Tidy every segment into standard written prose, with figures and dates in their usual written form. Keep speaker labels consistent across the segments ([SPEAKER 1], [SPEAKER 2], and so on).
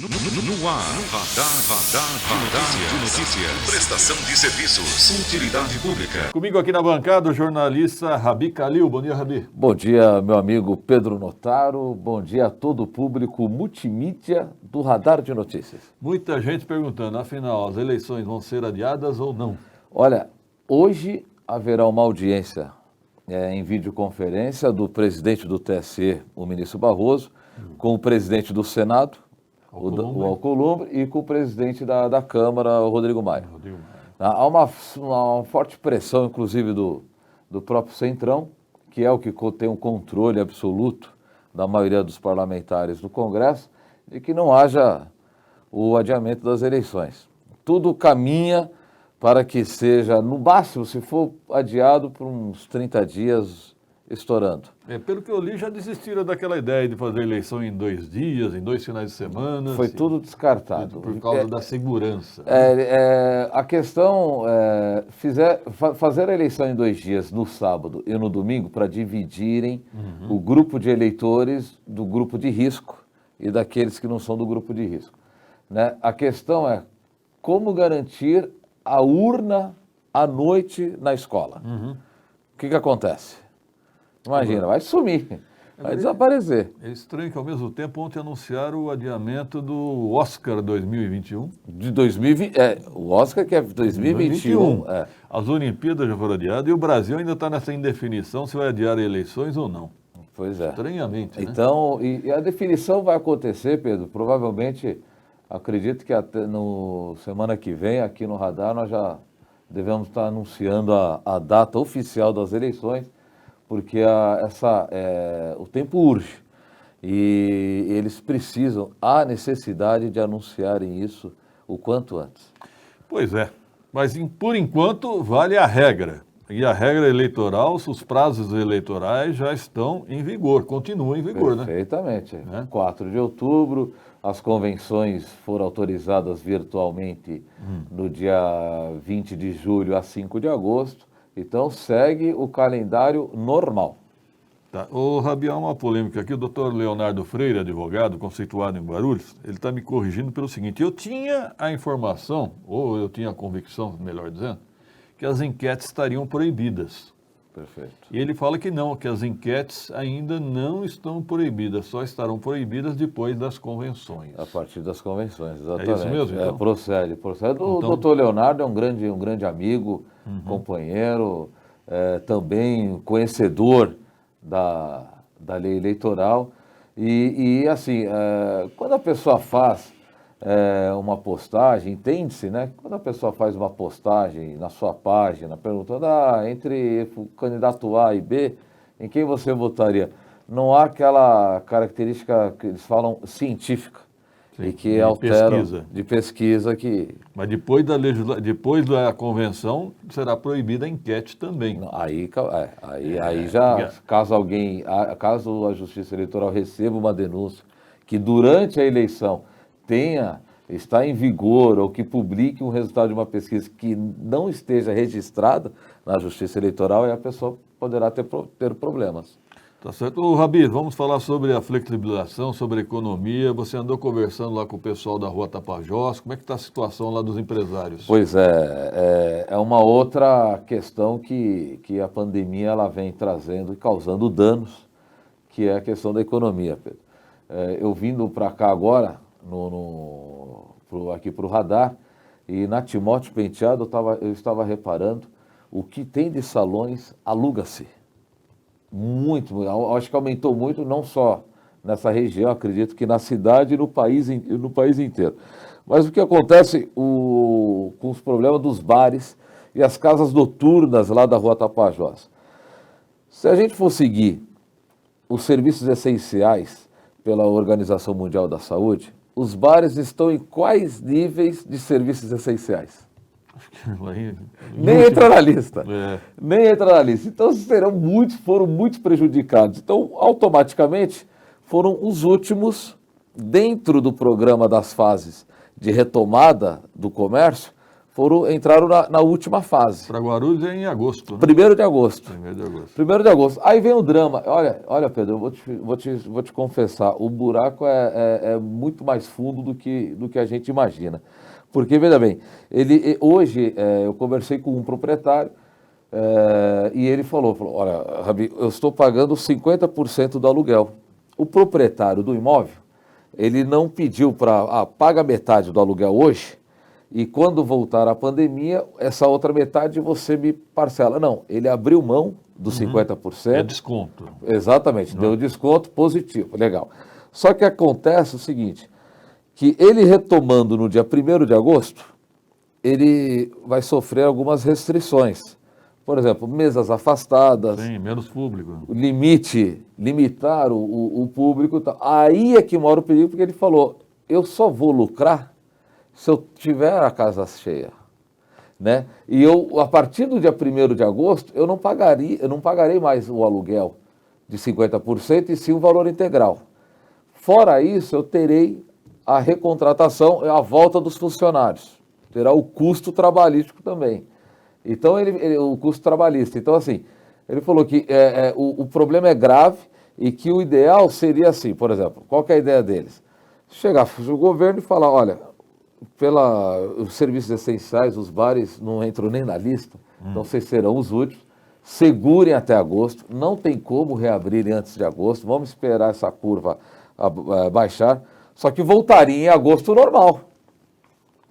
[SPEAKER 1] No ar, Radar de Notícias. Prestação de serviços. Utilidade pública.
[SPEAKER 2] Comigo aqui na bancada o jornalista Rabi Kalil. Bom dia, Rabi.
[SPEAKER 3] Bom dia, meu amigo Pedro Notaro. Bom dia a todo o público multimídia do Radar de Notícias.
[SPEAKER 2] Muita gente perguntando, afinal, as eleições vão ser adiadas ou não?
[SPEAKER 3] Olha, hoje haverá uma audiência em videoconferência do presidente do TSE, o ministro Barroso, com o presidente do Senado, o Alcolumbre, e com o presidente da Câmara, o Rodrigo Maia. Há uma forte pressão, inclusive, do próprio Centrão, que é o que tem um controle absoluto da maioria dos parlamentares do Congresso, de que não haja o adiamento das eleições. Tudo caminha para que seja, no máximo, se for adiado por uns 30 dias, estourando.
[SPEAKER 2] Pelo que eu li, já desistiram daquela ideia de fazer eleição em 2 dias, em 2 finais de semana.
[SPEAKER 3] Foi tudo descartado.
[SPEAKER 2] Por causa da segurança.
[SPEAKER 3] A questão é fazer a eleição em 2 dias, no sábado e no domingo, para dividirem o grupo de eleitores do grupo de risco e daqueles que não são do grupo de risco. Né? A questão é como garantir a urna à noite na escola. O que acontece? Imagina, vai sumir, vai desaparecer.
[SPEAKER 2] É estranho que, ao mesmo tempo, ontem anunciaram o adiamento do Oscar 2021.
[SPEAKER 3] De 2020, o Oscar que é 2021.
[SPEAKER 2] As Olimpíadas já foram adiadas e o Brasil ainda está nessa indefinição se vai adiar eleições ou não.
[SPEAKER 3] Pois é.
[SPEAKER 2] Estranhamente, né?
[SPEAKER 3] Então, e a definição vai acontecer, Pedro, provavelmente, acredito que até semana que vem, aqui no Radar, nós já devemos estar anunciando a data oficial das eleições, porque o tempo urge e eles precisam, há necessidade de anunciarem isso o quanto antes.
[SPEAKER 2] Pois é, mas por enquanto vale a regra. E a regra eleitoral, os prazos eleitorais já estão em vigor, continuam em vigor,
[SPEAKER 3] Perfeitamente. Né? 4 de outubro, as convenções foram autorizadas virtualmente no dia 20 de julho a 5 de agosto. Então, segue o calendário normal.
[SPEAKER 2] Tá. Ô, Rabi, há uma polêmica aqui. O doutor Leonardo Freire, advogado, conceituado em Guarulhos, ele está me corrigindo pelo seguinte: eu tinha a informação, ou eu tinha a convicção, melhor dizendo, que as enquetes estariam proibidas.
[SPEAKER 3] Perfeito.
[SPEAKER 2] E ele fala que não, que as enquetes ainda não estão proibidas, só estarão proibidas depois das convenções.
[SPEAKER 3] A partir das convenções, exatamente.
[SPEAKER 2] É isso mesmo? Então?
[SPEAKER 3] Procede. O doutor Leonardo é um grande amigo, companheiro, também conhecedor da lei eleitoral. E assim, quando a pessoa faz uma postagem, entende-se, né? Quando a pessoa faz uma postagem na sua página, perguntando, entre o candidato A e B, em quem você votaria? Não há aquela característica que eles falam científica. Sim, e que alteram de pesquisa que...
[SPEAKER 2] Mas depois da convenção será proibida a enquete também.
[SPEAKER 3] Não, aí já, caso a Justiça Eleitoral receba uma denúncia que durante a eleição está em vigor ou que publique um resultado de uma pesquisa que não esteja registrada na Justiça Eleitoral, aí a pessoa poderá ter problemas.
[SPEAKER 2] Tá certo. Ô, Rabi, vamos falar sobre a flexibilização, sobre a economia. Você andou conversando lá com o pessoal da Rua Tapajós. Como é que está a situação lá dos empresários?
[SPEAKER 3] Pois é uma outra questão que a pandemia ela vem trazendo e causando danos, que é a questão da economia, Pedro. Eu vindo para cá agora, aqui para o Radar, e na Timóteo Penteado eu estava reparando o que tem de salões aluga-se. Muito, acho que aumentou muito, não só nessa região, acredito que na cidade e no país inteiro. Mas o que acontece com os problemas dos bares e as casas noturnas lá da Rua Tapajós? Se a gente for seguir os serviços essenciais pela Organização Mundial da Saúde, os bares estão em quais níveis de serviços essenciais? Nem entra na lista. Nem entra na lista. Então, foram muito prejudicados. Então, automaticamente, foram os últimos, dentro do programa das fases de retomada do comércio, entraram na última fase.
[SPEAKER 2] Para Guarulhos é em agosto, né?
[SPEAKER 3] 1º de agosto.
[SPEAKER 2] 1º de agosto.
[SPEAKER 3] 1º de agosto. Aí vem o drama. Olha, Pedro, eu vou te confessar, o buraco é muito mais fundo do que a gente imagina. Porque, veja bem, hoje eu conversei com um proprietário e ele falou, olha, Rabi, eu estou pagando 50% do aluguel. O proprietário do imóvel, ele não pediu para, paga metade do aluguel hoje, e quando voltar a pandemia, essa outra metade você me parcela. Não, ele abriu mão dos 50%.
[SPEAKER 2] É desconto.
[SPEAKER 3] Exatamente, deu desconto positivo, legal. Só que acontece o seguinte, que ele retomando no dia 1º de agosto, ele vai sofrer algumas restrições. Por exemplo, mesas afastadas.
[SPEAKER 2] Sim, menos público.
[SPEAKER 3] Limitar o público. Aí é que mora o perigo, porque ele falou, eu só vou lucrar se eu tiver a casa cheia, né? E a partir do dia 1º de agosto, eu não pagarei mais o aluguel de 50% e sim o valor integral. Fora isso, eu terei a recontratação, a volta dos funcionários. Terá o custo trabalhístico também. Então, o custo trabalhista. Então, assim, ele falou que o problema é grave e que o ideal seria assim, por exemplo, qual que é a ideia deles? Chegar o governo e falar, olha, os serviços essenciais, os bares não entram nem na lista, então vocês serão os últimos, segurem até agosto, não tem como reabrirem antes de agosto, vamos esperar essa curva baixar, só que voltaria em agosto normal.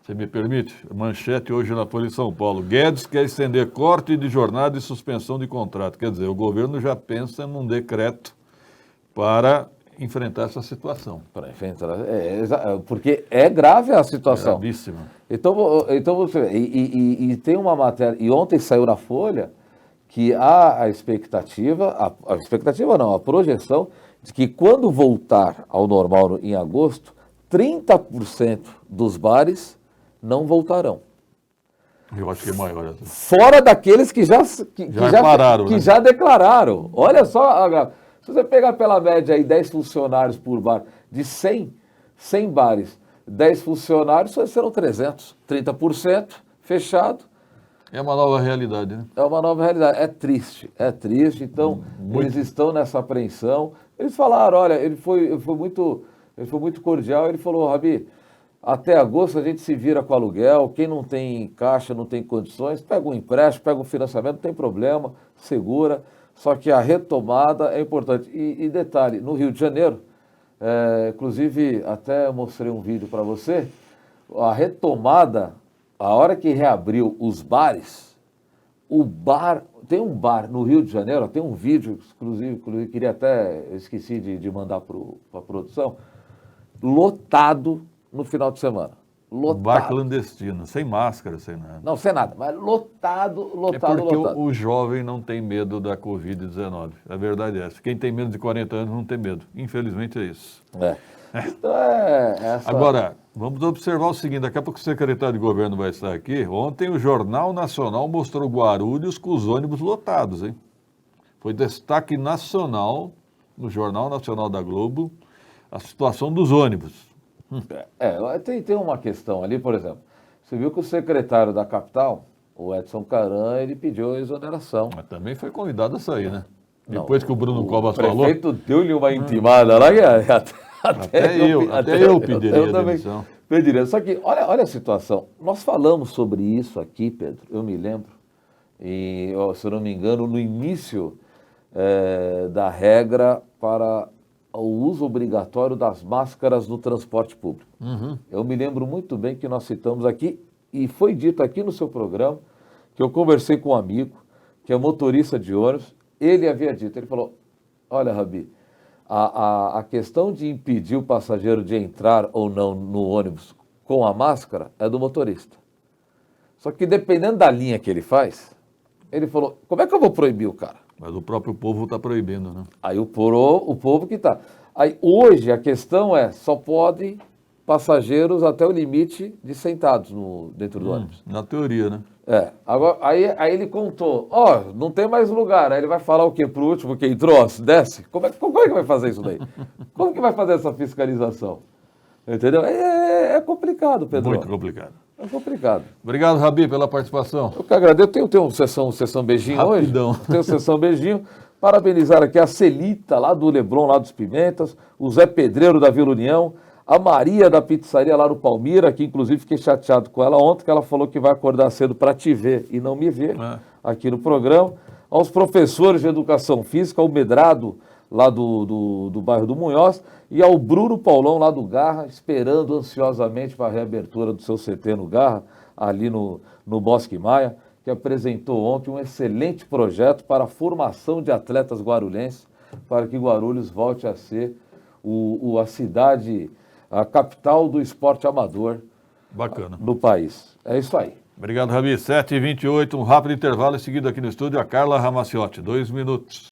[SPEAKER 2] Você me permite? Manchete hoje na Folha de São Paulo. Guedes quer estender corte de jornada e suspensão de contrato. Quer dizer, o governo já pensa num decreto para enfrentar essa situação.
[SPEAKER 3] Para enfrentar, porque é grave a situação.
[SPEAKER 2] Gravíssima.
[SPEAKER 3] Então você e tem uma matéria, e ontem saiu na Folha que há a expectativa não, a projeção de que quando voltar ao normal em agosto, 30% dos bares não voltarão.
[SPEAKER 2] Eu acho que é maior.
[SPEAKER 3] Fora daqueles que já
[SPEAKER 2] pararam,
[SPEAKER 3] que
[SPEAKER 2] né?
[SPEAKER 3] já declararam. Olha só, se você pegar pela média aí 10 funcionários por bar, de 100 bares, 10 funcionários, serão 300. 30% fechado.
[SPEAKER 2] É uma nova realidade, né?
[SPEAKER 3] É uma nova realidade. É triste. Então, eles estão nessa apreensão. Eles falaram, olha, ele foi muito cordial. Ele falou, Rabi, até agosto a gente se vira com aluguel. Quem não tem caixa, não tem condições, pega um empréstimo, pega um financiamento, não tem problema, segura. Só que a retomada é importante. E detalhe, no Rio de Janeiro, inclusive até mostrei um vídeo para você, a retomada, a hora que reabriu os bares, tem um bar no Rio de Janeiro, tem um vídeo exclusivo, queria até, esqueci de mandar para a produção, lotado no final de semana. Lotado.
[SPEAKER 2] Bar clandestino, sem máscara, sem nada.
[SPEAKER 3] Não, sem nada, mas lotado.
[SPEAKER 2] É porque o jovem não tem medo da Covid-19. A verdade é essa. Quem tem menos de 40 anos não tem medo. Infelizmente é isso.
[SPEAKER 3] Então essa...
[SPEAKER 2] Agora, vamos observar o seguinte, daqui a pouco o secretário de governo vai estar aqui. Ontem o Jornal Nacional mostrou Guarulhos com os ônibus lotados, hein? Foi destaque nacional, no Jornal Nacional da Globo, a situação dos ônibus.
[SPEAKER 3] Tem uma questão ali, por exemplo, você viu que o secretário da capital, o Edson Caran, ele pediu exoneração.
[SPEAKER 2] Mas também foi convidado a sair, né? Depois que o Bruno Covas falou...
[SPEAKER 3] O prefeito deu-lhe uma intimada lá,
[SPEAKER 2] até eu pediria demissão.
[SPEAKER 3] Pediria. Só que, olha a situação. Nós falamos sobre isso aqui, Pedro, eu me lembro, e, se eu não me engano, no início da regra para o uso obrigatório das máscaras no transporte público. Eu me lembro muito bem que nós citamos aqui, e foi dito aqui no seu programa, que eu conversei com um amigo, que é motorista de ônibus, ele havia dito, ele falou, olha, Rabi, a questão de impedir o passageiro de entrar ou não no ônibus com a máscara é do motorista. Só que dependendo da linha que ele faz, ele falou, como é que eu vou proibir o cara?
[SPEAKER 2] Mas o próprio povo está proibindo, né?
[SPEAKER 3] Aí o povo que está. Aí hoje a questão só pode passageiros até o limite de sentados dentro do ônibus.
[SPEAKER 2] Na teoria, né?
[SPEAKER 3] Agora, aí ele contou, não tem mais lugar. Aí ele vai falar o quê? Pro último que entrou, desce? Como é que vai fazer isso daí? Como que vai fazer essa fiscalização? Entendeu? É complicado, Pedro.
[SPEAKER 2] Muito complicado.
[SPEAKER 3] É complicado.
[SPEAKER 2] Obrigado, Rabi, pela participação.
[SPEAKER 3] Eu que agradeço. Eu tenho sessão beijinho
[SPEAKER 2] Rapidão.
[SPEAKER 3] hoje. Tenho sessão beijinho. Parabenizar aqui a Celita, lá do Leblon, lá dos Pimentas, o Zé Pedreiro da Vila União, a Maria da pizzaria lá no Palmira, que inclusive fiquei chateado com ela ontem, que ela falou que vai acordar cedo para te ver e não me ver aqui no programa. Aos professores de educação física, ao Medrado, lá do bairro do Munhoz, e ao Bruno Paulão, lá do Garra, esperando ansiosamente para a reabertura do seu CT no Garra, ali no Bosque Maia, que apresentou ontem um excelente projeto para a formação de atletas guarulhenses, para que Guarulhos volte a ser a cidade, a capital do esporte amador no país. É isso aí.
[SPEAKER 2] Obrigado, Rabi. 7h28, um rápido intervalo, em seguida aqui no estúdio a Carla Ramaciotti. 2 minutos.